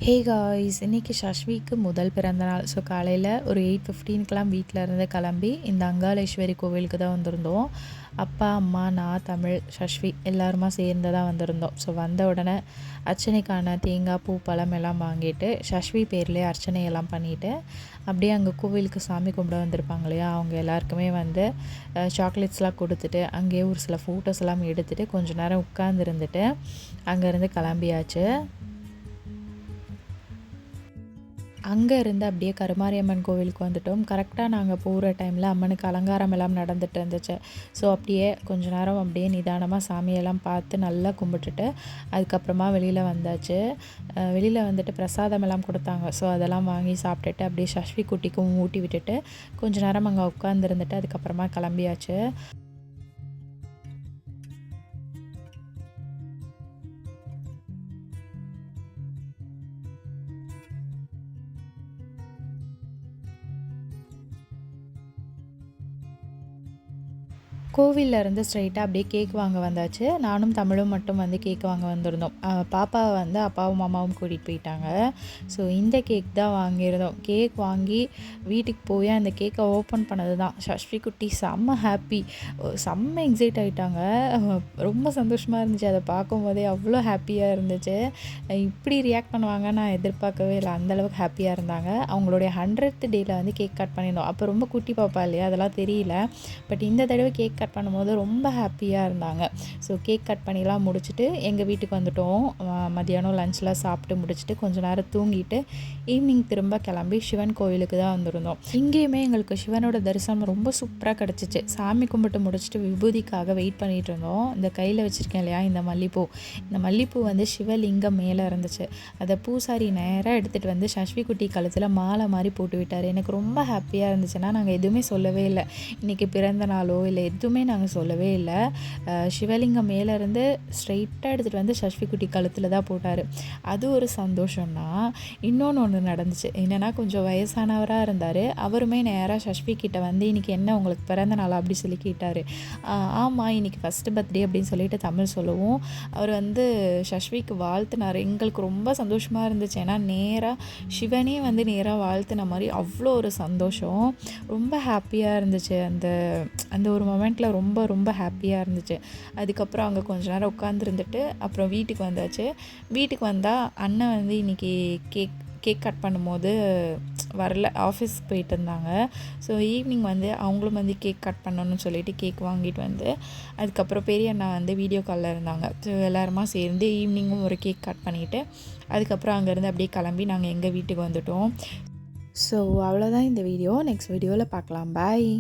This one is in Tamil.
ஹே காய்ஸ், இன்றைக்கி ஷஷ்விக்கு முதல் பிறந்தநாள். ஸோ காலையில் ஒரு 8:15க்கெலாம் வீட்டில் இருந்து கிளம்பி இந்த அங்காளேஸ்வரி கோவிலுக்கு தான் வந்திருந்தோம். அப்பா, அம்மா, நான், தமிழ், ஷஷ்வி எல்லாருமா சேர்ந்து தான் வந்திருந்தோம். ஸோ வந்த உடனே அர்ச்சனைக்கான தேங்காய், பூ, பழம் எல்லாம் வாங்கிட்டு ஷஷ்வி பேர்லேயே அர்ச்சனையெல்லாம் பண்ணிவிட்டு அப்படியே அங்கே கோவிலுக்கு சாமி கும்பிட வந்திருப்பாங்க இல்லையா, அவங்க எல்லாருக்குமே வந்து சாக்லேட்ஸ்லாம் கொடுத்துட்டு அங்கேயே ஒரு சில ஃபோட்டோஸ் எல்லாம் எடுத்துகிட்டு கொஞ்சம் நேரம் உட்கார்ந்துருந்துட்டு அங்கேருந்து கிளம்பியாச்சு. அங்கே இருந்து அப்படியே கருமாரியம்மன் கோவிலுக்கு வந்துட்டோம். கரெக்டாக நாங்கள் போகிற டைமில் அம்மனுக்கு அலங்காரம் எல்லாம் நடந்துட்டு இருந்துச்சு. ஸோ அப்படியே கொஞ்ச நேரம் அப்படியே நிதானமாக சாமியெல்லாம் பார்த்து நல்லா கும்பிட்டுட்டு அதுக்கப்புறமா வெளியில் வந்தாச்சு. வெளியில் வந்துட்டு பிரசாதம் எல்லாம் கொடுத்தாங்க. ஸோ அதெல்லாம் வாங்கி சாப்பிட்டுட்டு அப்படியே ஷஷ்வி குட்டிக்கும் ஊட்டி விட்டுட்டு கொஞ்ச நேரம் அங்கே உட்காந்துருந்துட்டு அதுக்கப்புறமா கிளம்பியாச்சு. கோவிலில் இருந்து ஸ்ட்ரைட்டாக அப்படியே கேக் வாங்க வந்தாச்சு. நானும் தமிழும் மட்டும் வந்து கேக் வாங்க வந்திருந்தோம். பாப்பாவை வந்து அப்பாவும் அம்மாவும் கூட்டிகிட்டு போயிட்டாங்க. ஸோ இந்த கேக் தான் வாங்கியிருந்தோம். கேக் வாங்கி வீட்டுக்கு போய் அந்த கேக்கை ஓப்பன் பண்ணது தான் ஷஷ்வி குட்டி செம்ம ஹாப்பி, செம்ம எக்ஸைட் ஆகிட்டாங்க. ரொம்ப சந்தோஷமாக இருந்துச்சு. அதை பார்க்கும்போதே அவ்வளோ ஹாப்பியாக இருந்துச்சு. இப்படி ரியாக்ட் பண்ணுவாங்க நான் எதிர்பார்க்கவே இல்லை. அந்தளவுக்கு ஹாப்பியாக இருந்தாங்க. அவங்களுடைய 100th டேயில் வந்து கேக் கட் பண்ணியிருந்தோம். அப்போ ரொம்ப குட்டி பாப்பா இல்லையா, அதெல்லாம் தெரியல. பட் இந்த தடவை கேக் கட் பண்ணும்போது ரொம்ப ஹாப்பியாக இருந்தாங்க. ஸோ கேக் கட் பண்ணிலாம் முடிச்சுட்டு எங்கள் வீட்டுக்கு வந்துட்டோம். மதியானம் லஞ்ச்லாம் சாப்பிட்டு முடிச்சுட்டு கொஞ்சம் நேரம் தூங்கிட்டு ஈவினிங் திரும்ப கிளம்பி சிவன் கோவிலுக்கு தான் வந்திருந்தோம். இங்கேயுமே எங்களுக்கு சிவனோட தரிசனம் ரொம்ப சூப்பராக கிடச்சிச்சு. சாமி கும்பிட்டு முடிச்சுட்டு விபூதிக்காக வெயிட் பண்ணிகிட்டு இருந்தோம். இந்த கையில் வச்சுருக்கேன் இல்லையா இந்த மல்லிப்பூ வந்து சிவலிங்கம் மேலே இருந்துச்சு. அதை பூசாரி நேராக எடுத்துகிட்டு வந்து ஷஷ்வி குட்டி கழுத்தில் மாலை மாதிரி போட்டு விட்டார். எனக்கு ரொம்ப ஹாப்பியாக இருந்துச்சுன்னா நாங்கள் எதுவுமே சொல்லவே இல்லை. இன்றைக்கி பிறந்த நாளோ இல்லை எதுவுமே நாங்கள் சொல்லவே இல்லை. சிவலிங்கம் மேலேருந்து ஸ்ட்ரைட்டாக எடுத்துகிட்டு வந்து ஷஷ்வி குட்டி கழுத்தில் தான் போட்டார். அது ஒரு சந்தோஷம்னா ஒன்று நடந்துச்சு. என்னென்னா கொஞ்சம் வயசானவராக இருந்தார். அவருமே நேராக ஷஷ்வி கிட்ட வந்து இன்றைக்கி என்ன உங்களுக்கு பிறந்த நாள் அப்படி சொல்லி கேட்டார். ஆமாம் இன்றைக்கி ஃபஸ்ட்டு பர்த்டே அப்படின்னு சொல்லிட்டு தமிழ் சொல்லவும் அவர் வந்து ஷஷ்விக்கு வாழ்த்துனார். எங்களுக்கு ரொம்ப சந்தோஷமாக இருந்துச்சு. ஏன்னா நேராக சிவனே வந்து நேராக வாழ்த்துன மாதிரி அவ்வளோ ஒரு சந்தோஷம். ரொம்ப ஹாப்பியாக இருந்துச்சு. அந்த அந்த ஒரு மொமெண்ட்டில் ரொம்ப ரொம்ப ஹாப்பியாக இருந்துச்சு. அதுக்கப்புறம் அங்கே கொஞ்ச நேரம் உட்காந்துருந்துட்டு அப்புறம் வீட்டுக்கு வந்தாச்சு. வீட்டுக்கு வந்தால் அண்ணன் வந்து இன்றைக்கி கேக் கட் பண்ணும்போது வரல, ஆஃபீஸ்க்கு போயிட்டு இருந்தாங்க. ஸோ ஈவினிங் வந்து அவங்களும் வந்து கேக் கட் பண்ணணும்னு சொல்லிட்டு கேக் வாங்கிட்டு வந்து அதுக்கப்புறம் பெரிய அண்ணா வந்து வீடியோ காலில் இருந்தாங்க. ஸோ எல்லாருமா சேர்ந்து ஈவினிங்கும் ஒரு கேக் கட் பண்ணிவிட்டு அதுக்கப்புறம் அங்கேருந்து அப்படியே கிளம்பி நாங்கள் எங்கள் வீட்டுக்கு வந்துட்டோம். ஸோ அவ்வளோதான் இந்த வீடியோ. நெக்ஸ்ட் வீடியோவில் பார்க்கலாம். பாய்.